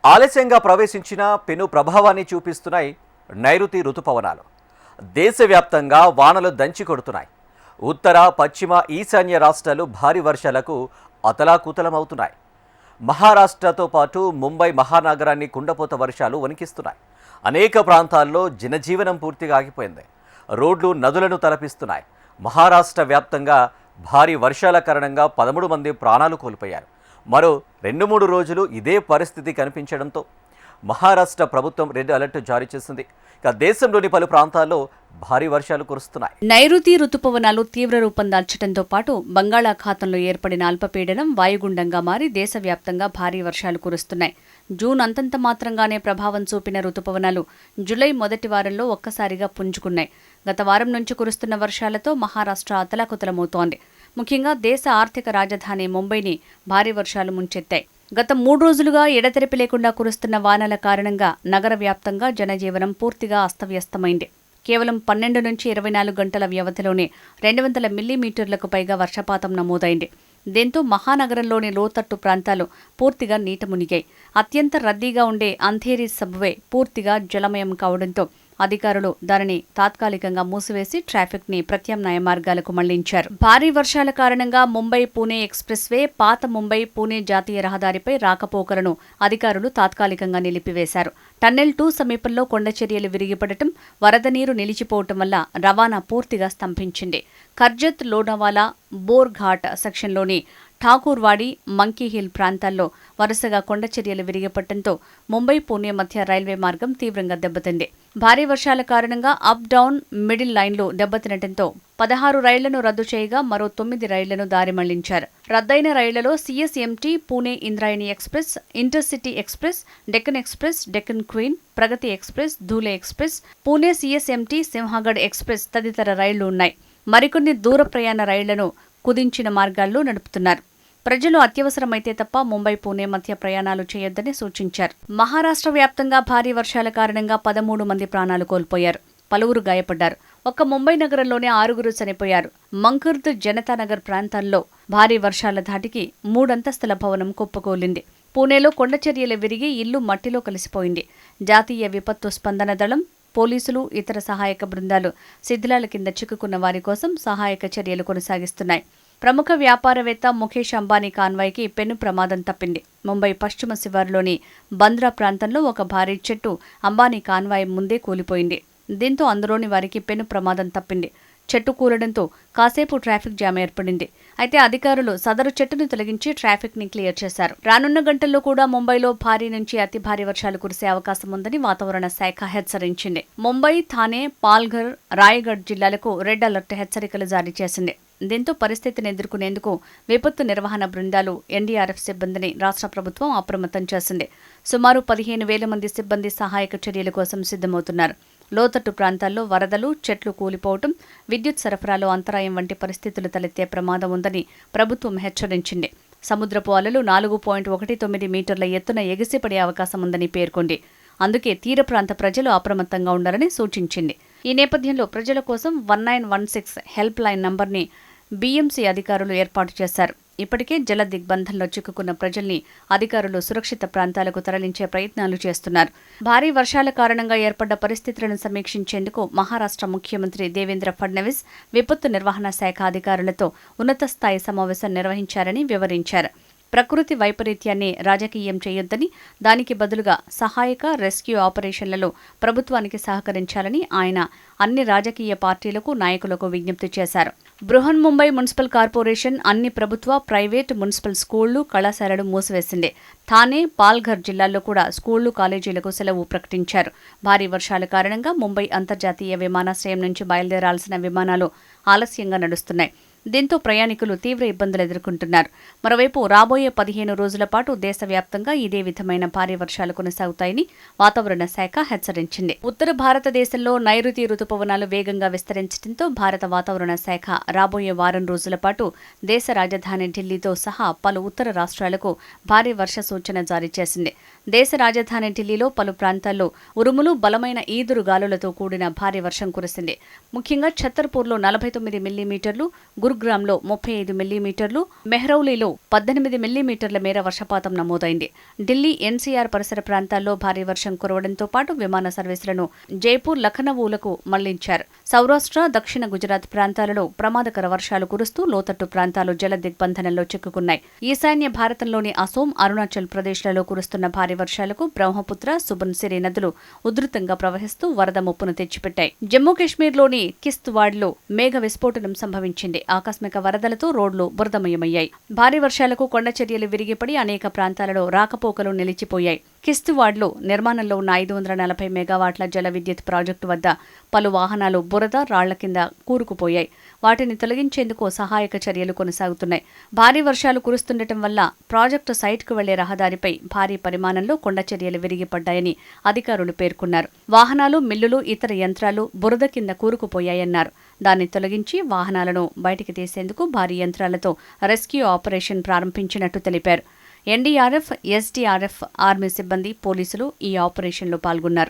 ఆలస్యంగా ప్రవేశించిన పెను ప్రభావాన్ని చూపిస్తున్నాయి నైరుతి రుతుపవనాలు. దేశవ్యాప్తంగా వానలు దంచి కొడుతున్నాయి. ఉత్తర, పశ్చిమ, ఈశాన్య రాష్ట్రాలు భారీ వర్షాలకు అతలాకుతలమవుతున్నాయి. మహారాష్ట్రతో పాటు ముంబై మహానగరాన్ని కుండపోత వర్షాలు వణికిస్తున్నాయి. అనేక ప్రాంతాల్లో జనజీవనం పూర్తిగా ఆగిపోయింది. రోడ్లు నదులను తలపిస్తున్నాయి. మహారాష్ట్ర వ్యాప్తంగా భారీ వర్షాల కారణంగా 13 మంది ప్రాణాలు కోల్పోయారు. మరో 2-3 రోజులు ఇదే పరిస్థితి కనిపించడంతో మహారాష్ట్ర ప్రభుత్వం రెడ్ అలర్ట్ జారీ చేసింది. ఇక దేశంలోని పలు ప్రాంతాల్లో భారీ వర్షాలు కురుస్తున్నాయి. నైరుతి రుతుపవనాలు తీవ్ర రూపం దాల్చడంతో పాటు బంగాళాఖాతంలో ఏర్పడిన అల్పపీడనం వాయుగుండంగా మారి దేశవ్యాప్తంగా భారీ వర్షాలు కురుస్తున్నాయి. జూన్ అంతంత మాత్రంగానే ప్రభావం చూపిన రుతుపవనాలు జులై మొదటి వారంలో ఒక్కసారిగా పుంజుకున్నాయి. గత వారం నుంచి కురుస్తున్న వర్షాలతో మహారాష్ట్ర అతలాకుతలమవుతోంది. ముఖ్యంగా దేశ ఆర్థిక రాజధాని ముంబైని భారీ వర్షాలు ముంచెత్తాయి. గత 3 రోజులుగా ఎడతెరిపి లేకుండా కురుస్తున్న వానల కారణంగా నగర వ్యాప్తంగా జనజీవనం పూర్తిగా అస్తవ్యస్తమైంది. కేవలం 12 నుంచి 24 గంటల వ్యవధిలోనే 200 మిల్లీమీటర్లకు పైగా వర్షపాతం నమోదైంది. దీంతో మహానగరంలోని లోతట్టు ప్రాంతాలు పూర్తిగా నీట మునిగాయి. అత్యంత రద్దీగా ఉండే అంధేరి సబ్వే పూర్తిగా జలమయం కావడంతో అధికారులు దానిని తాత్కాలికంగా మూసివేసి ట్రాఫిక్ ని ప్రత్యామ్నాయ మార్గాలకు మళ్లించారు. భారీ వర్షాల కారణంగా ముంబై పూణే ఎక్స్ప్రెస్ వే, పాత ముంబై పూణే జాతీయ రహదారిపై రాకపోకలను అధికారులు తాత్కాలికంగా నిలిపివేశారు. టన్నెల్ 2 సమీపంలో కొండచర్యలు విరిగిపడటం, వరద నీరు నిలిచిపోవటం వల్ల రవాణా పూర్తిగా స్తంభించింది. కర్జత్, లోనావాలా, బోర్ ఘాట్ సెక్షన్లోని ఠాకూర్వాడి, మంకీహిల్ ప్రాంతాల్లో వరుసగా కొండచర్యలు విరిగిపడటంతో ముంబై పూణే మధ్య రైల్వే మార్గం తీవ్రంగా దెబ్బతింది. భారీ వర్షాల కారణంగా అప్ డౌన్ మిడిల్ లైన్లు దెబ్బతినటంతో 16 రైళ్లను రద్దు చేయగా మరో 9 రైళ్లను దారి మళ్లించారు. రద్దయిన రైళ్లలో CSMT, Pune Indrayani express, intercity express, Deccan express, Deccan queen, Pragati express, Dhule express, Pune CSMT, Sinhagad express తదితర రైళ్లు ఉన్నాయి. మరికొన్ని దూర ప్రయాణ రైళ్లను కుదించిన మార్గాల్లో నడుపుతున్నారు. ప్రజలు అత్యవసరమైతే తప్ప ముంబై పూణే మధ్య ప్రయాణాలు చేయొద్దని సూచించారు. మహారాష్ట్ర వ్యాప్తంగా భారీ వర్షాల కారణంగా 13 మంది ప్రాణాలు కోల్పోయారు. పలువురు గాయపడ్డారు. ఒక్క ముంబై నగరంలోనే 6 చనిపోయారు. మంకుర్ద్, జనతానగర్ ప్రాంతాల్లో భారీ వర్షాల ధాటికి 3 అంతస్తుల భవనం కుప్పకూలింది. పూణేలో కొండచర్యలు విరిగి ఇల్లు మట్టిలో కలిసిపోయింది. జాతీయ విపత్తు స్పందన దళం, పోలీసులు, ఇతర సహాయక బృందాలు శిథిలాల కింద చిక్కుకున్న వారి కోసం సహాయక చర్యలు కొనసాగిస్తున్నాయి. ప్రముఖ వ్యాపారవేత్త ముఖేష్ అంబానీ కాన్వాయ్కి పెను ప్రమాదం తప్పింది. ముంబై పశ్చిమ శివారులోని బంద్రా ప్రాంతంలో ఒక భారీ చెట్టు అంబానీ కాన్వాయ్ ముందే కూలిపోయింది. దీంతో అందులోని వారికి పెను ప్రమాదం తప్పింది. చెట్టు కూలడంతో కాసేపు ట్రాఫిక్ జామ్ ఏర్పడింది. అయితే అధికారులు సదరు చెట్టును తొలగించి ట్రాఫిక్ ని క్లియర్ చేశారు. రానున్న గంటల్లో కూడా ముంబైలో భారీ నుంచి అతి భారీ వర్షాలు కురిసే అవకాశం ఉందని వాతావరణ శాఖ హెచ్చరించింది. ముంబై, థానే, పాల్ఘర్, రాయగఢ్ జిల్లాలకు రెడ్ అలర్ట్ హెచ్చరికలు జారీ చేసింది. దీంతో పరిస్థితిని ఎదుర్కొనేందుకు విపత్తు నిర్వహణ బృందాలు, ఎన్డీఆర్ఎఫ్ సిబ్బందిని రాష్ట్ర ప్రభుత్వం అప్రమత్తం చేసింది. సుమారు 15,000 మంది సిబ్బంది సహాయక చర్యల కోసం సిద్ధమవుతున్నారు. లోతట్టు ప్రాంతాల్లో వరదలు, చెట్లు కూలిపోవటం, విద్యుత్ సరఫరాలో అంతరాయం వంటి పరిస్థితులు తలెత్తే ప్రమాదం ఉందని ప్రభుత్వం హెచ్చరించింది. సముద్రపు అలలు 4.19 మీటర్ల ఎత్తున ఎగిసిపడే అవకాశం ఉందని పేర్కొంది. అందుకే తీర ప్రాంత ప్రజలు అప్రమత్తంగా ఉండాలని సూచించింది. ఈ నేపథ్యంలో ప్రజల కోసం 1916 హెల్ప్ లైన్ నంబర్ని బీఎంసీ అధికారులు ఏర్పాటు చేశారు. ఇప్పటికే జల దిగ్బంధంలో చిక్కుకున్న ప్రజల్ని అధికారులు సురక్షిత ప్రాంతాలకు తరలించే ప్రయత్నాలు చేస్తున్నారు. భారీ వర్షాల కారణంగా ఏర్పడ్డ పరిస్థితులను సమీక్షించేందుకు మహారాష్ట్ర ముఖ్యమంత్రి దేవేంద్ర ఫడ్నవీస్ విపత్తు నిర్వహణ శాఖ అధికారులతో ఉన్నత స్థాయి సమావేశం నిర్వహించారని వివరించారు. ప్రకృతి వైపరీత్యాన్ని రాజకీయం చేయొద్దని, దానికి బదులుగా సహాయక, రెస్క్యూ ఆపరేషన్లలో ప్రభుత్వానికి సహకరించాలని ఆయన అన్ని రాజకీయ పార్టీలకు, నాయకులకు విజ్ఞప్తి చేశారు. బృహన్ ముంబై మున్సిపల్ కార్పొరేషన్ అన్ని ప్రభుత్వ, ప్రైవేటు మున్సిపల్ స్కూళ్లు, కళాశాలలు మూసివేసింది. థానే, పాల్ఘర్ జిల్లాల్లో కూడా స్కూళ్లు, కాలేజీలకు సెలవు ప్రకటించారు. భారీ వర్షాల కారణంగా ముంబై అంతర్జాతీయ విమానాశ్రయం నుంచి బయలుదేరాల్సిన విమానాలు ఆలస్యంగా నడుస్తున్నాయి. దీంతో ప్రయాణికులు తీవ్ర ఇబ్బందులు ఎదుర్కొంటున్నారు. మరోవైపు రాబోయే 15 రోజుల పాటు దేశవ్యాప్తంగా ఇదే విధమైన భారీ వర్షాలు కొనసాగుతాయని వాతావరణ శాఖ హెచ్చరించింది. ఉత్తర భారతదేశంలో నైరుతి రుతుపవనాలు వేగంగా విస్తరించడంతో భారత వాతావరణ శాఖ రాబోయే వారం రోజుల పాటు దేశ రాజధాని ఢిల్లీతో సహా పలు ఉత్తర రాష్ట్రాలకు భారీ వర్ష సూచన జారీ చేసింది. దేశ రాజధాని ఢిల్లీలో పలు ప్రాంతాల్లో ఉరుములు, బలమైన ఈదురు గాలులతో కూడిన భారీ వర్షం కురిసింది. ముఖ్యంగా ఛత్తర్పూర్లో 49 మిల్లీమీటర్లు, గురుగ్రామ్లో 35 మిల్లీమీటర్లు, మెహ్రౌలీలో 18 మిల్లీమీటర్ల మేర వర్షపాతం నమోదైంది. ఢిల్లీ ఎన్సీఆర్ పరిసర ప్రాంతాల్లో భారీ వర్షం కురవడంతో పాటు విమాన సర్వీసులను జైపూర్, లఖనవూలకు మళ్లించారు. సౌరాష్ట్ర, దక్షిణ గుజరాత్ ప్రాంతాలలో ప్రమాదకర వర్షాలు కురుస్తూ లోతట్టు ప్రాంతాలు జల దిగ్బంధనంలో చిక్కుకున్నాయి. ఈశాన్య భారతంలోని అసోం, అరుణాచల్ ప్రదేశ్లలో కురుస్తున్న భారీ వర్షాలకు బ్రహ్మపుత్ర, సుబన్సిరి నదులు ఉధృతంగా ప్రవహిస్తూ వరద ముప్పును తెచ్చిపెట్టాయి. జమ్మూ కాశ్మీర్లోని కిస్తవాడ్లో మేఘ విస్ఫోటనం సంభవించింది. ఆకస్మిక వరదలతో రోడ్లు బురదమయమయ్యాయి. భారీ వర్షాలకు కొండ చర్యలు విరిగిపడి అనేక ప్రాంతాలలో రాకపోకలు నిలిచిపోయాయి. కిస్తవాడ్లో నిర్మాణంలో ఉన్న 540 మెగావాట్ల జల విద్యుత్ ప్రాజెక్టు వద్ద పలు వాహనాలు బురద, రాళ్ల కింద కూరుకుపోయాయి. వాటిని తొలగించేందుకు సహాయక చర్యలు కొనసాగుతున్నాయి. భారీ వర్షాలు కురుస్తుండటం వల్ల ప్రాజెక్టు సైట్కు వెళ్లే రహదారిపై భారీ పరిమాణంలో కొండ చర్యలు విరిగిపడ్డాయని అధికారులు పేర్కొన్నారు. వాహనాలు, మిల్లులు, ఇతర యంత్రాలు బురద కింద కూరుకుపోయాయన్నారు. దాన్ని తొలగించి వాహనాలను బయటికి తీసేందుకు భారీ యంత్రాలతో రెస్క్యూ ఆపరేషన్ ప్రారంభించినట్టు తెలిపారు. ఎన్డీఆర్ఎఫ్, ఎస్డీఆర్ఎఫ్, ఆర్మీ సిబ్బంది, పోలీసులు ఈ ఆపరేషన్లో పాల్గొన్నారు.